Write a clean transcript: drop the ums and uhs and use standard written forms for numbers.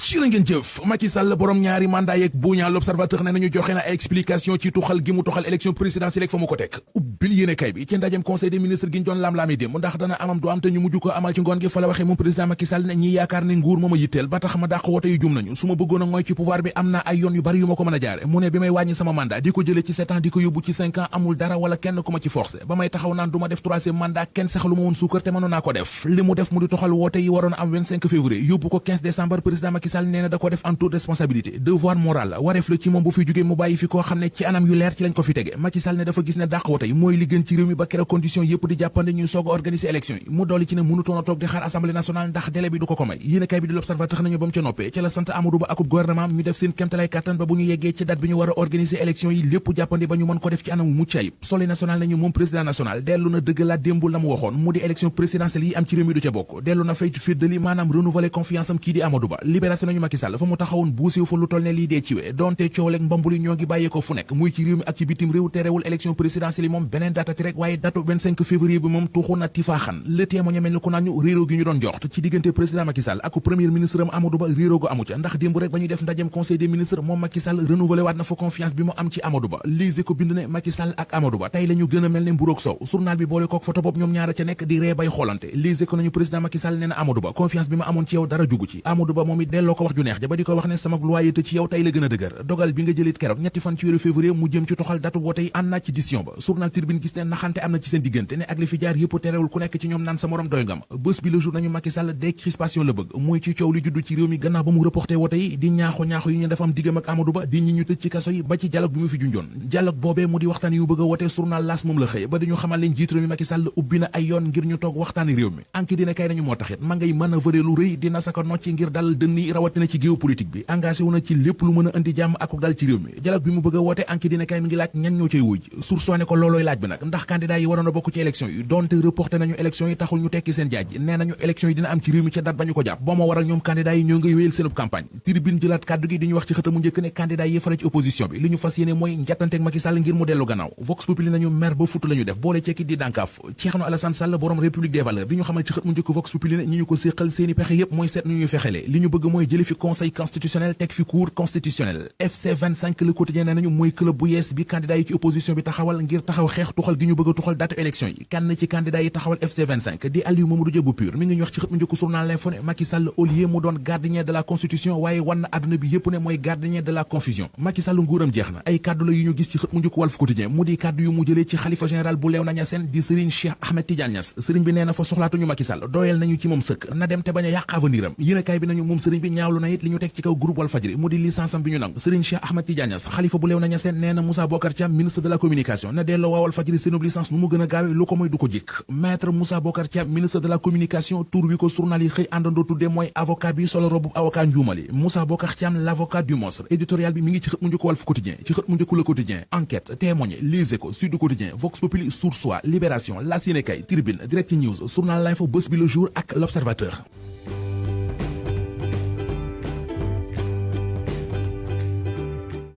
jërë ngeen jëf. Macky Sall borom ñaari mandat yeeg buña l'observateur ne nañu joxe na ay explication ci tuxal gi mu tuxal élection présidentielle fa mu ko teg. ubbil yéene kay bi ci ndajem conseil des ministres gi ñu doon lam-laami démb ndax dana amam du am te ñu mujj ko amal ci ngoon gi fa la waxee moom président Macky Sall ne ñi yaakaar ne nguur mooma yitteel ba tax ma dàq wote yu jum nañu su ma bëggoon a ngooy ci pouvoir bi am na ay yoon yu bari yu ma ko mën a jaare mu ne bi may wàññi sama mandat di ko jëlee ci 7 ans di ko yóbbu ci 5 ans amul dara wala kenn ku ma ci forcé ba may taxaw naan du ma def 3e mandat kenn saxalu ma woon suukar te mënoon naa ko def li mu def mu di toxal woote yi waroon am 25 février yóbbu ko 15 décembre président Macky Sall nee na da ko def en toute responsabilité devoir moral la wareef la ci moom bu fi jógee mu bàyyi fi koo xam ne ci anam yu leer ci lañ ko fi tege Macky Sall ne dafa gis ne dàq wote yi mooy li gën ci réew mi ba keroog condition yëpp di jàppande ñuy soog a organiser élection yi mu dolli ci ne mënutoon a toog di xaar assemblée nationale ndax délai bi du ko may yéenekaay bi di l'Observateur nañu ba mu ca noppee ca la sant Amadou Ba akub gouvernement ñu def seen kéemtalaay kàttan ba bu ñu yeggee ci date bi ñu war a organiser élection yi lépp jàppandi ba ñu mën ko def ci anam mucc ayib Soleil national nañu moom président national dellu na dëggalaat démbul la mu waxoon mu di élection présidentielle yi am ci réew mi du ca bokk dellu na fay fiddali maanaam renouveler confiance am kii di Amadou Ba libération nañu Macky Sall fa mu taxawoon buusiw fa lu toll ne lii dee ciwee donte coowleeg mbambuli ñoo ngi bàyyee ko fu nekk muy ci réew mi ak ci bitim réew terewul élection présidentielle yi moom beneen datati rek waaye datu 25 février bi moom tuuxu na tifaaxan le témoin mel ni ku naan ñu réeroo gi ñu doon jox ci diggante président Macky Sall ak premier ministre am Amadou Ba réeroo gu amu ca ndax démb rek ba ñuy def ndajem conseil des ministres moom Macky Sall renouvelé waat na fa confiance bi mu am ci Amadou Ba lise ko bind ne Macky Sall ak Amadou Ba tey la ñu gën a mel ne mburoog sow journal bi boole kook photo boobu ñoom ñaara ca nekk di ree bay xoolante lise ko nañu président Macky Sall nee na Amadou Ba confiance bi ma amoon ci yow dara jugu ci Amadou Ba moom it delloo ko wax ju neex ja ba di ko wax ne sama loyauté ci yow tey la gën a dëgër dogal bi nga jëlit keroog ñetti fan ci weeru février mu jëm ci toxal datu woote yi ànd na ci décision ba journal Tribune gis ne naxante am na ci seen diggante ne ak li fi jaar yëpp terewul ku nekk ci ñoom naan sa morom doy ngam bés bi le jour nañu Macky Sall décrispation la bëgg muy ci coow li juddu ci réew mi gannaaw ba mu reporté woote yi di ñaaxo yi ñu defam diggam ak Amadou Ba di ñi ñu tëj ci kaso yi ba ci dialogue bi mu fi junjoon dialogue boobee mu di waxtaan yu bëgg a woote journal L'As moom la xëy ba dañu xamal leen jiit réew mi Macky Sall ubbi na ay yoon ngir ñu toog waxtaani réew mi anki dina kay nañu moo taxit ma ngay manœuvrer lu rëy dina saka nocci ngir dal dënni rawatina ci géopolitique bi engagé wu na ci lépp lu mën a indi jàmm ak dal ci réew mi dialogue bi mu bëgg a woote anki dina kay mi ngi laaj ñan ñoo cay wuj sursoone ko loolooy laaj bi nag ndax candidat yi waroon a bokk ci élection yi donte reporté nañu élection yi taxul ñu tekki seen jaaj nee nañu élection yi dina am ci réew mi ca date ba ñu ko jàpp boo ma waral ñoom candidat yi ñoo ngay wéyal seenub campagne Tribune jëlaat kàddu gi di ñu wax ci xëtamu njëkk ne candidat yi fara ci opposition bi li ñu fas yéene mooy njattanteeg Macky Sall ngir mu dellu gannaaw Vox Populi nañu mer ba futt la ñu def boole ceekit di dànkaaf Thierno Alassane Sall borom République des valeurs di ñu xamal ci xët mu njëkk Vox Populi ne ñi ñu ko séqal seeni pexe yépp mooy seet nu ñuy fexele li ñu bëgg mooy jële fi conseil constitutionnel teg fi cour constitutionnel FC 25 Le Quotidien ne nañu mooy club bu yees bi candidat yi ci opposition bi taxawal ngir taxaw xeex tuxal gi ñu bëgg a tuxal date élection yi kan ci candidat yi taxawal FC 25 di Aliou Mamadou Dia bu PUR mi ngi ñu wax ci xët mu njëkk journal L'Info ne Macky Sall au lieu mu doon gardien de la constitution waaye wan na àdduna bi yépp ne mooy gardien de la confusion Macky Sall nguuram jeex na ay kàddu la yu ñu gis ci xët mu njëkk Walf Quotidien mu di kàddu yu mu jëlee ci xalifa général bu Léona Niassène di Serigne Cheikh Ahmed Tidiane Niass Serigne bi nee na fa soxlaatuñu Macky Sall doyal nañu ci moom sëkk na dem te bañ a yàq avenir am yéenekaay bi nañu moom Serigne bi ñaawlu na it li ñu teg ci kaw groupe Walfadjri mu di licence am bi ñu nangu Serigne Cheikh Ahmed Tidiane Niass xalifa bu Léona Niassène nee na Moussa Bocar Thiam ministre de la communication na delloo waa Walfadjri seenub licence nu mu gën a gaawe lu ko mooy du ko jikk maître Moussa Bocar Thiam ministre de la communication tur bi ko journal yi xëy àndandoo tuddee mooy avocat bi solo robu avocat njuumali Moussa Bocar Thiam l'avocat du monstre éditorial bi mi ngi ci xët mu njëkk Walf Quotidien ci xët mu njëkk Le Quotidien Enquête Témoin Les Échos Sud Quotidien Vox Populi Source A Libération L'As yéenekaay Tribune Direct News journal L'Info Bës Bi Le Jour ak L'Observateur